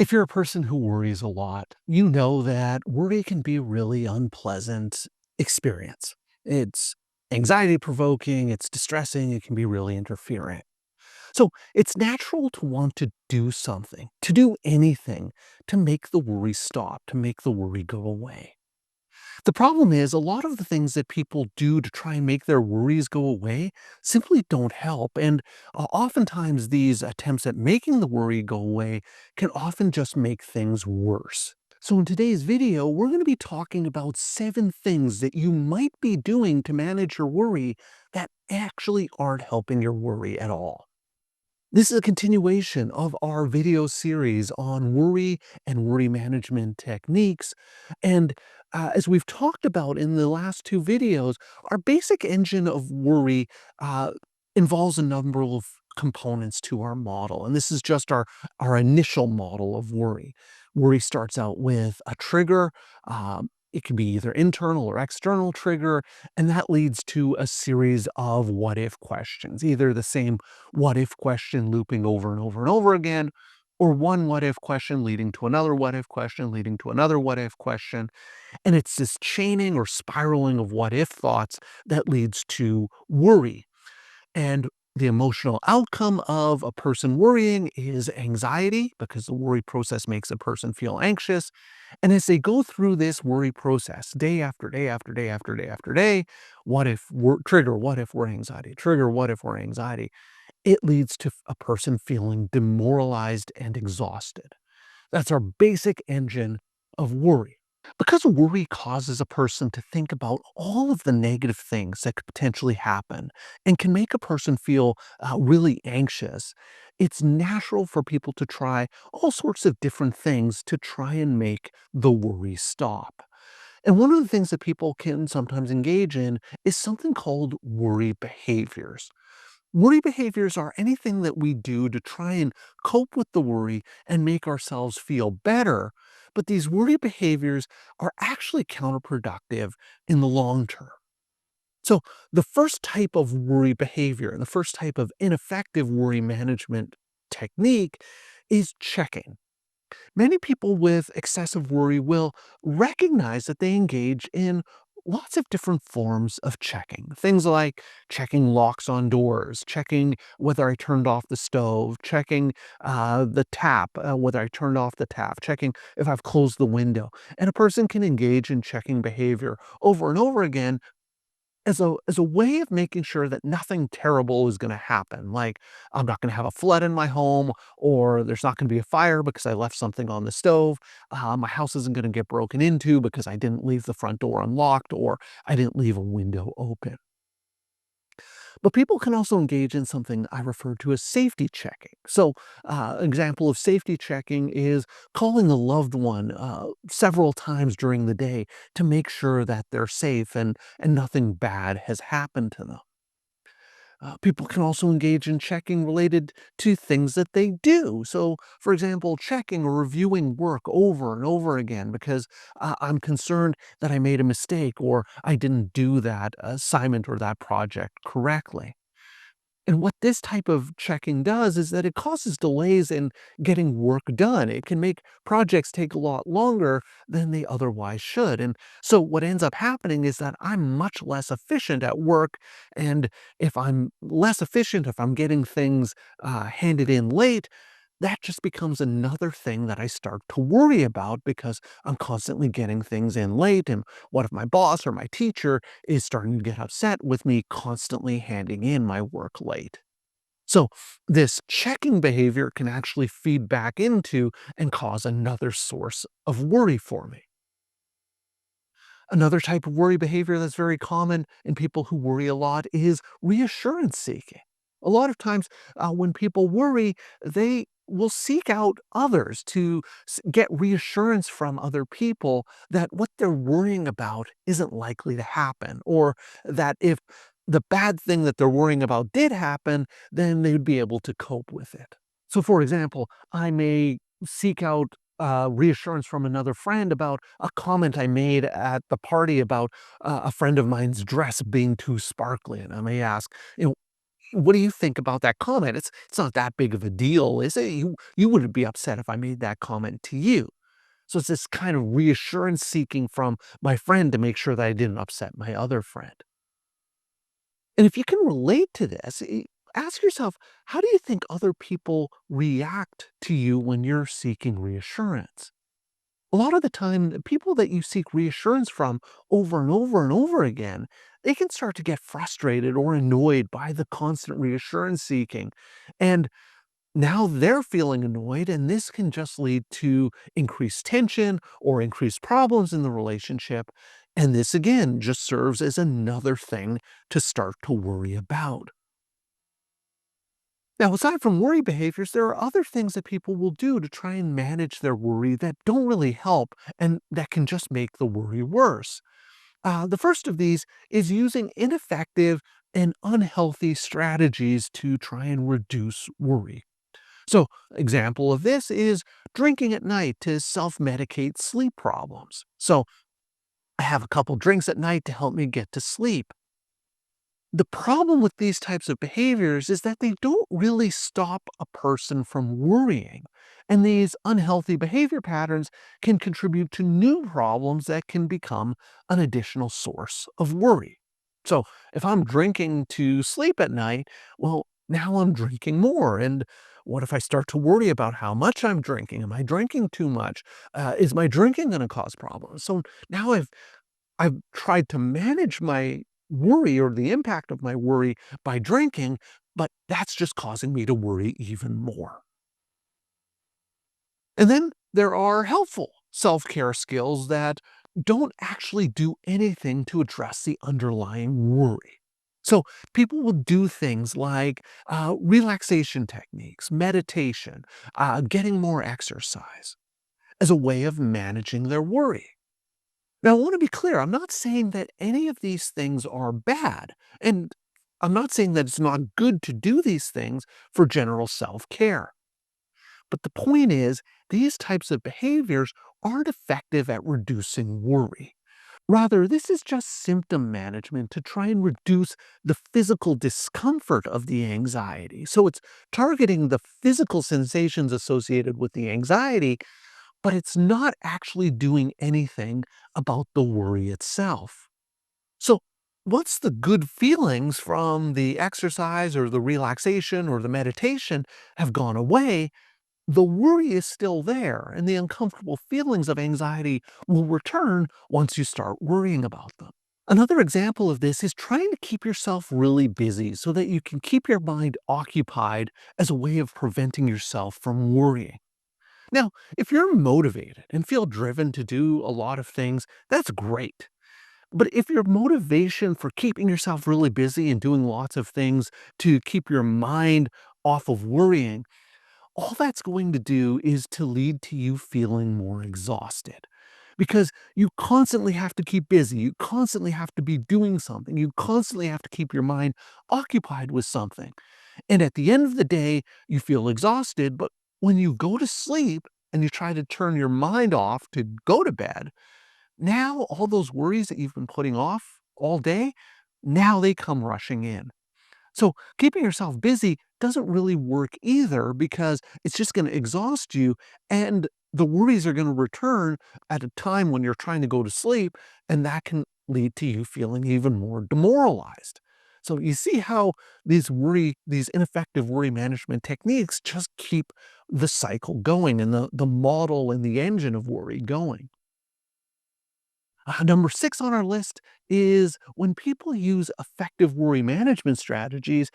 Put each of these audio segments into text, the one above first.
If you're a person who worries a lot, you know that worry can be a really unpleasant experience. It's anxiety provoking, it's distressing, it can be really interfering. So it's natural to want to do something, to do anything to make the worry stop, to make the worry go away. The problem is a lot of the things that people do to try and make their worries go away simply don't help. And oftentimes these attempts at making the worry go away can often just make things worse. So in today's video, we're going to be talking about 7 things that you might be doing to manage your worry that actually aren't helping your worry at all. This is a continuation of our video series on worry and worry management techniques. And as we've talked about in the last 2 videos, our basic engine of worry uh, involves a number of components to our model. And this is just our initial model of worry. Worry starts out with a trigger. It can be either internal or external trigger, and that leads to a series of what if questions, either the same what if question looping over and over and over again, or one what if question leading to another what if question, leading to another what if question. And it's this chaining or spiraling of what if thoughts that leads to worry. And the emotional outcome of a person worrying is anxiety because the worry process makes a person feel anxious. And as they go through this worry process day after day after day after day after day, what if trigger, what if we're anxiety, trigger, what if we're anxiety, it leads to a person feeling demoralized and exhausted. That's our basic engine of worry. Because worry causes a person to think about all of the negative things that could potentially happen and can make a person feel really anxious, it's natural for people to try all sorts of different things to try and make the worry stop. And one of the things that people can sometimes engage in is something called worry behaviors. Worry behaviors are anything that we do to try and cope with the worry and make ourselves feel better. But these worry behaviors are actually counterproductive in the long term. So, the first type of worry behavior and the first type of ineffective worry management technique is checking. Many people with excessive worry will recognize that they engage in lots of different forms of checking. Things like checking locks on doors, checking whether I turned off the stove, checking the tap, whether I turned off the tap, checking if I've closed the window. And a person can engage in checking behavior over and over again as a way of making sure that nothing terrible is gonna happen, like, I'm not gonna have a flood in my home, or there's not gonna be a fire because I left something on the stove, my house isn't gonna get broken into because I didn't leave the front door unlocked, or I didn't leave a window open. But people can also engage in something I refer to as safety checking. So, example of safety checking is calling a loved one several times during the day to make sure that they're safe and nothing bad has happened to them. People can also engage in checking related to things that they do. So, for example, checking or reviewing work over and over again because I'm concerned that I made a mistake or I didn't do that assignment or that project correctly. And what this type of checking does is that it causes delays in getting work done. It can make projects take a lot longer than they otherwise should. And so what ends up happening is that I'm much less efficient at work. And if I'm less efficient, if I'm getting things handed in late, that just becomes another thing that I start to worry about because I'm constantly getting things in late. And what if my boss or my teacher is starting to get upset with me constantly handing in my work late? So, this checking behavior can actually feed back into and cause another source of worry for me. Another type of worry behavior that's very common in people who worry a lot is reassurance seeking. A lot of times, when people worry, they will seek out others to get reassurance from other people that what they're worrying about isn't likely to happen, or that if the bad thing that they're worrying about did happen, then they would be able to cope with it. So, for example, I may seek out reassurance from another friend about a comment I made at the party about a friend of mine's dress being too sparkly. And I may ask, you know, What do you think about that comment? It's not that big of a deal, is it? You wouldn't be upset if I made that comment to you. So it's this kind of reassurance seeking from my friend to make sure that I didn't upset my other friend. And if you can relate to this, ask yourself, how do you think other people react to you when you're seeking reassurance? A lot of the time, the people that you seek reassurance from over and over and over again, they can start to get frustrated or annoyed by the constant reassurance seeking. And now they're feeling annoyed, and this can just lead to increased tension or increased problems in the relationship. And this again just serves as another thing to start to worry about. Now, aside from worry behaviors, there are other things that people will do to try and manage their worry that don't really help and that can just make the worry worse. The first of these is using ineffective and unhealthy strategies to try and reduce worry. So, example of this is drinking at night to self-medicate sleep problems. So, I have a couple drinks at night to help me get to sleep. The problem with these types of behaviors is that they don't really stop a person from worrying. And these unhealthy behavior patterns can contribute to new problems that can become an additional source of worry. So if I'm drinking to sleep at night, well, now I'm drinking more. And what if I start to worry about how much I'm drinking? Am I drinking too much? Is my drinking going to cause problems? So now I've tried to manage my worry or the impact of my worry by drinking, but that's just causing me to worry even more. And then there are helpful self-care skills that don't actually do anything to address the underlying worry. So people will do things like relaxation techniques, meditation, getting more exercise as a way of managing their worry. Now, I want to be clear. I'm not saying that any of these things are bad. And I'm not saying that it's not good to do these things for general self care. But the point is, these types of behaviors aren't effective at reducing worry. Rather, this is just symptom management to try and reduce the physical discomfort of the anxiety. So it's targeting the physical sensations associated with the anxiety, but it's not actually doing anything about the worry itself. So, once the good feelings from the exercise or the relaxation or the meditation have gone away, the worry is still there, and the uncomfortable feelings of anxiety will return once you start worrying about them. Another example of this is trying to keep yourself really busy so that you can keep your mind occupied as a way of preventing yourself from worrying. Now, if you're motivated and feel driven to do a lot of things, that's great. But if your motivation for keeping yourself really busy and doing lots of things to keep your mind off of worrying, all that's going to do is to lead to you feeling more exhausted. Because you constantly have to keep busy, you constantly have to be doing something, you constantly have to keep your mind occupied with something. And at the end of the day, you feel exhausted, but when you go to sleep and you try to turn your mind off to go to bed, now all those worries that you've been putting off all day, now they come rushing in. So keeping yourself busy doesn't really work either because it's just going to exhaust you and the worries are going to return at a time when you're trying to go to sleep, and that can lead to you feeling even more demoralized. So you see how these ineffective worry management techniques just keep the cycle going and the model and the engine of worry going. Number six on our list is when people use effective worry management strategies,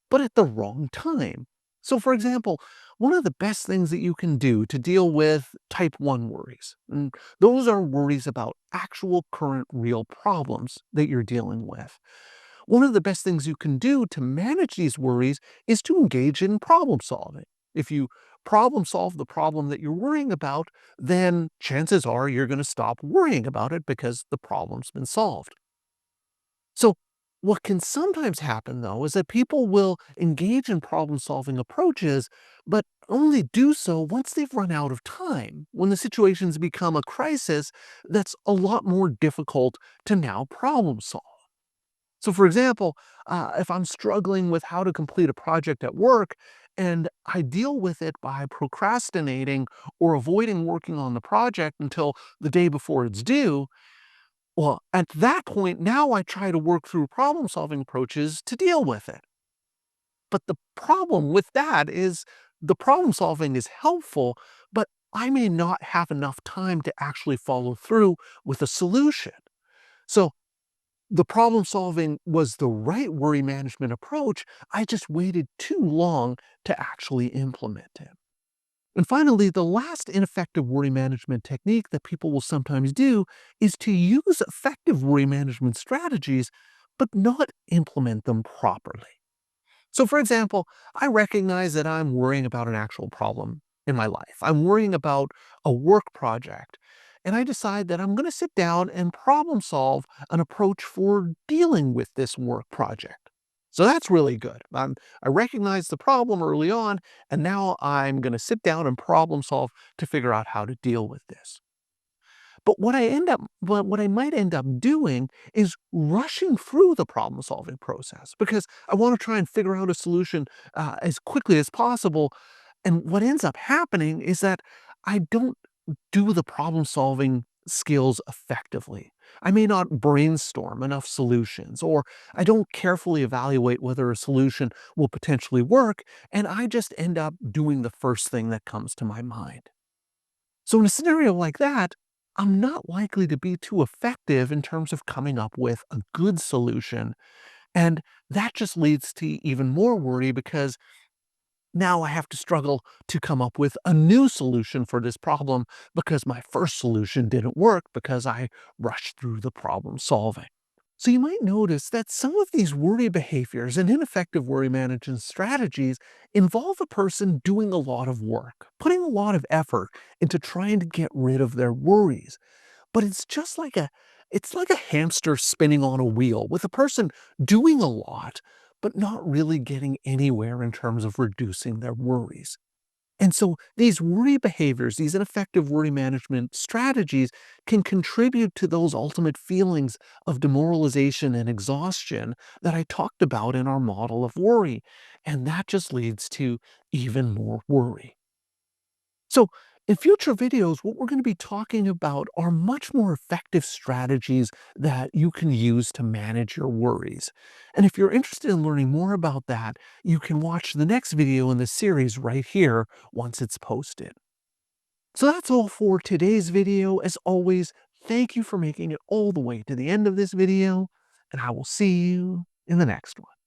but at the wrong time. So, for example, one of the best things that you can do to deal with type 1 worries, and those are worries about actual current real problems that you're dealing with. One of the best things you can do to manage these worries is to engage in problem solving. If you problem solve the problem that you're worrying about, then chances are you're going to stop worrying about it because the problem's been solved. So, what can sometimes happen though is that people will engage in problem solving approaches, but only do so once they've run out of time, when the situation's become a crisis that's a lot more difficult to now problem solve. So, for example, if I'm struggling with how to complete a project at work and I deal with it by procrastinating or avoiding working on the project until the day before it's due, well, at that point, now I try to work through problem solving approaches to deal with it. But the problem with that is the problem solving is helpful, but I may not have enough time to actually follow through with a solution. So the problem solving was the right worry management approach. I just waited too long to actually implement it. And finally, the last ineffective worry management technique that people will sometimes do is to use effective worry management strategies, but not implement them properly. So, for example, I recognize that I'm worrying about an actual problem in my life. I'm worrying about a work project. And I decide that I'm going to sit down and problem solve an approach for dealing with this work project. So that's really good. I recognize the problem early on, and now I'm going to sit down and problem solve to figure out how to deal with this. But what I might end up doing is rushing through the problem solving process because I want to try and figure out a solution as quickly as possible. And what ends up happening is that I don't do the problem solving skills effectively. I may not brainstorm enough solutions, or I don't carefully evaluate whether a solution will potentially work, and I just end up doing the first thing that comes to my mind. So in a scenario like that, I'm not likely to be too effective in terms of coming up with a good solution. And that just leads to even more worry because now I have to struggle to come up with a new solution for this problem because my first solution didn't work because I rushed through the problem solving. So you might notice that some of these worry behaviors and ineffective worry management strategies involve a person doing a lot of work, putting a lot of effort into trying to get rid of their worries. But it's like a hamster spinning on a wheel with a person doing a lot but not really getting anywhere in terms of reducing their worries. And so these worry behaviors, these ineffective worry management strategies can contribute to those ultimate feelings of demoralization and exhaustion that I talked about in our model of worry. And that just leads to even more worry. So, in future videos, what we're going to be talking about are much more effective strategies that you can use to manage your worries. And if you're interested in learning more about that, you can watch the next video in the series right here once it's posted. So that's all for today's video. As always, thank you for making it all the way to the end of this video, and I will see you in the next one.